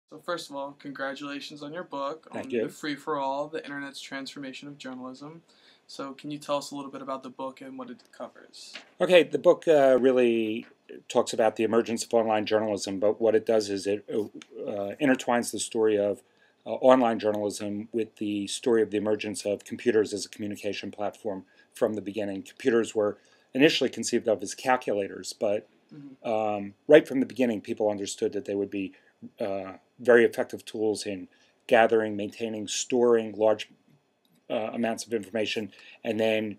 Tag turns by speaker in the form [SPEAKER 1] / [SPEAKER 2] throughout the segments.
[SPEAKER 1] So first of all, congratulations on your book
[SPEAKER 2] Thank
[SPEAKER 1] on the
[SPEAKER 2] you.
[SPEAKER 1] Free for All, the Internet's Transformation of Journalism. So can you tell us a little bit about the book and what it covers?
[SPEAKER 2] Okay, the book really talks about the emergence of online journalism, but what it does is it intertwines the story of online journalism with the story of the emergence of computers as a communication platform from the beginning. Computers were initially conceived of as calculators, but
[SPEAKER 1] Mm-hmm.
[SPEAKER 2] right from the beginning, people understood that they would be very effective tools in gathering, maintaining, storing large amounts of information, and then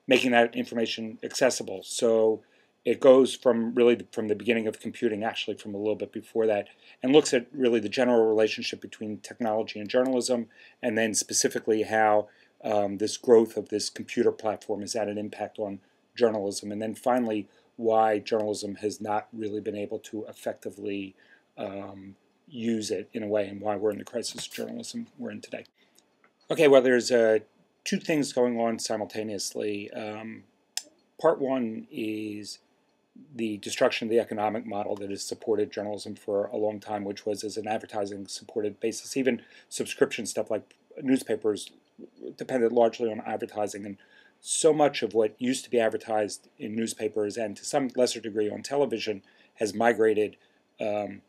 [SPEAKER 2] making that information accessible. So it goes from really from the beginning of computing, actually from a little bit before that, and looks at really the general relationship between technology and journalism, and then specifically how this growth of this computer platform has had an impact on journalism, and then finally why journalism has not really been able to effectively use it in a way, and why we're in the crisis of journalism we're in today. Okay, well, there's two things going on simultaneously. Part one is the destruction of the economic model that has supported journalism for a long time, which was as an advertising supported basis. Even subscription stuff like newspapers depended largely on advertising. And so much of what used to be advertised in newspapers and to some lesser degree on television has migrated um,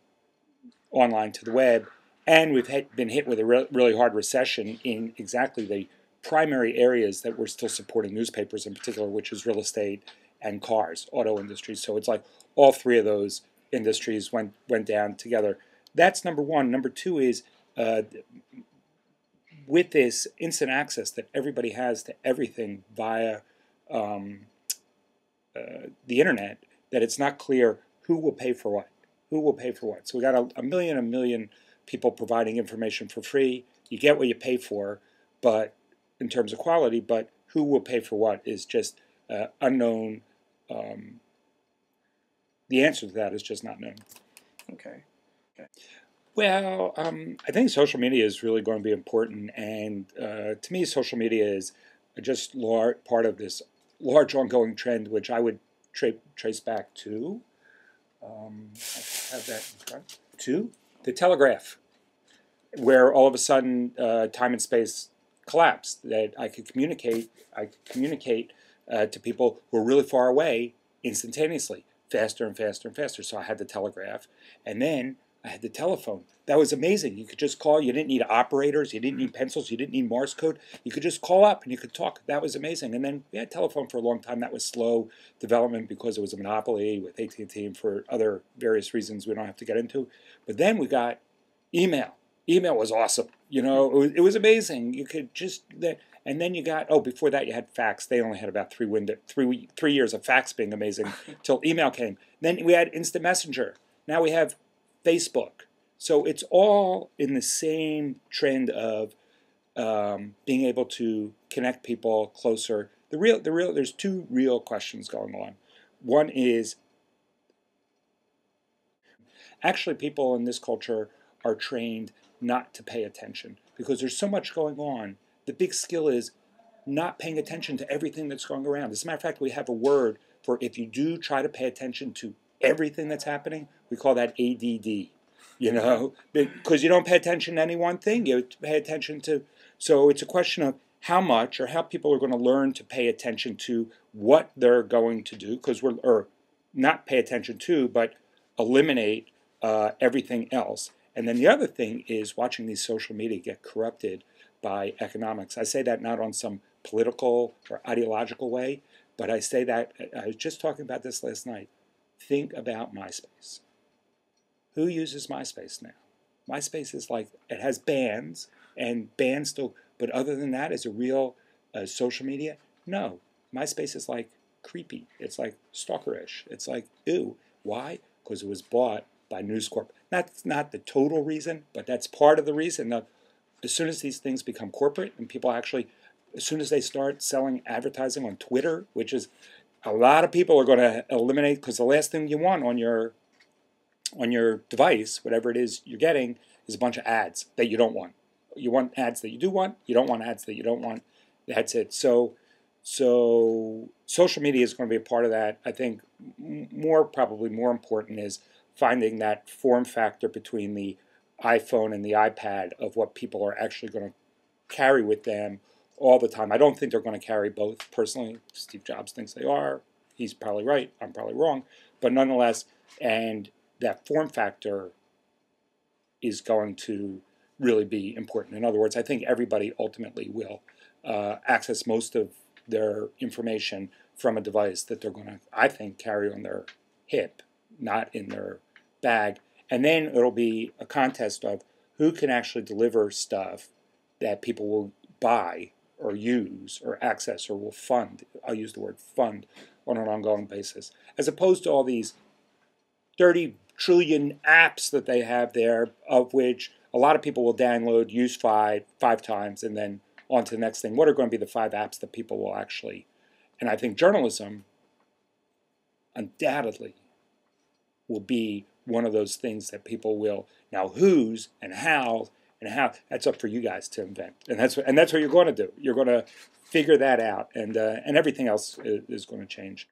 [SPEAKER 2] online to the web, and we've been hit with a really hard recession in exactly the primary areas that we're still supporting newspapers in particular, which is real estate and cars, auto industries. So it's like all three of those industries went down together. That's number one. Number two is uh, with this instant access that everybody has to everything via um, the internet, that it's not clear who will pay for what. Who will pay for what? So we got a million people providing information for free. You get what you pay for, but in terms of quality, but who will pay for what is just unknown. Um, the answer to that is just not known.
[SPEAKER 1] Okay. Okay.
[SPEAKER 2] Well, I think social media is really going to be important, and to me, social media is just part of this large ongoing trend, which I would trace back to. I have that in front. To the telegraph, where all of a sudden time and space collapsed. That I could communicate to people who are really far away instantaneously, faster and faster and faster. So I had the telegraph, and then I had the telephone. That was amazing. You could just call. You didn't need operators. You didn't need pencils. You didn't need Morse code. You could just call up and you could talk. That was amazing. And then we had telephone for a long time. That was slow development because it was a monopoly with AT&T and for other various reasons we don't have to get into. But then we got email. Email was awesome. It was amazing. You could just that, and then you got before that you had fax. They only had about 3 years of fax being amazing till email came. Then we had instant messenger. Now we have Facebook. So it's all in the same trend of being able to connect people closer. There's two real questions going on. One is actually people in this culture are trained not to pay attention because there's so much going on. The big skill is not paying attention to everything that's going around. As a matter of fact, we have a word for if you do try to pay attention to everything that's happening, we call that ADD. Because you don't pay attention to any one thing, you pay attention to. So it's a question of how much or how people are going to learn to pay attention to what they're going to do, or not pay attention to, but eliminate everything else. And then the other thing is watching these social media get corrupted by economics. I say that not on some political or ideological way, but I say that I was just talking about this last night. Think about MySpace. Who uses MySpace now? MySpace is like, it has bands, and bands still, but other than that, is a real social media? No. MySpace is like creepy. It's like stalkerish. It's like, ew. Why? Because it was bought by News Corp. That's not the total reason, but that's part of the reason. Now, as soon as these things become corporate and people actually, as soon as they start selling advertising on Twitter, which is a lot of people are going to eliminate, because the last thing you want on your device, whatever it is you're getting, is a bunch of ads that you don't want. You want ads that you do want. You don't want ads that you don't want. That's it. So social media is going to be a part of that. I think probably more important is finding that form factor between the iPhone and the iPad of what people are actually going to carry with them all the time. I don't think they're going to carry both. Personally, Steve Jobs thinks they are. He's probably right. I'm probably wrong. But nonetheless, and that form factor is going to really be important. In other words, I think everybody ultimately will access most of their information from a device that they're going to, I think, carry on their hip, not in their bag. And then it'll be a contest of who can actually deliver stuff that people will buy or use or access or will fund. I'll use the word fund on an ongoing basis, as opposed to all these 30 trillion apps that they have there, of which a lot of people will download, use five times, and then on to the next thing. What are going to be the 5 apps that people will actually? And I think journalism undoubtedly will be one of those things that people will. Now, whose and how, that's up for you guys to invent. And that's what you're going to do. You're going to figure that out, and everything else is going to change.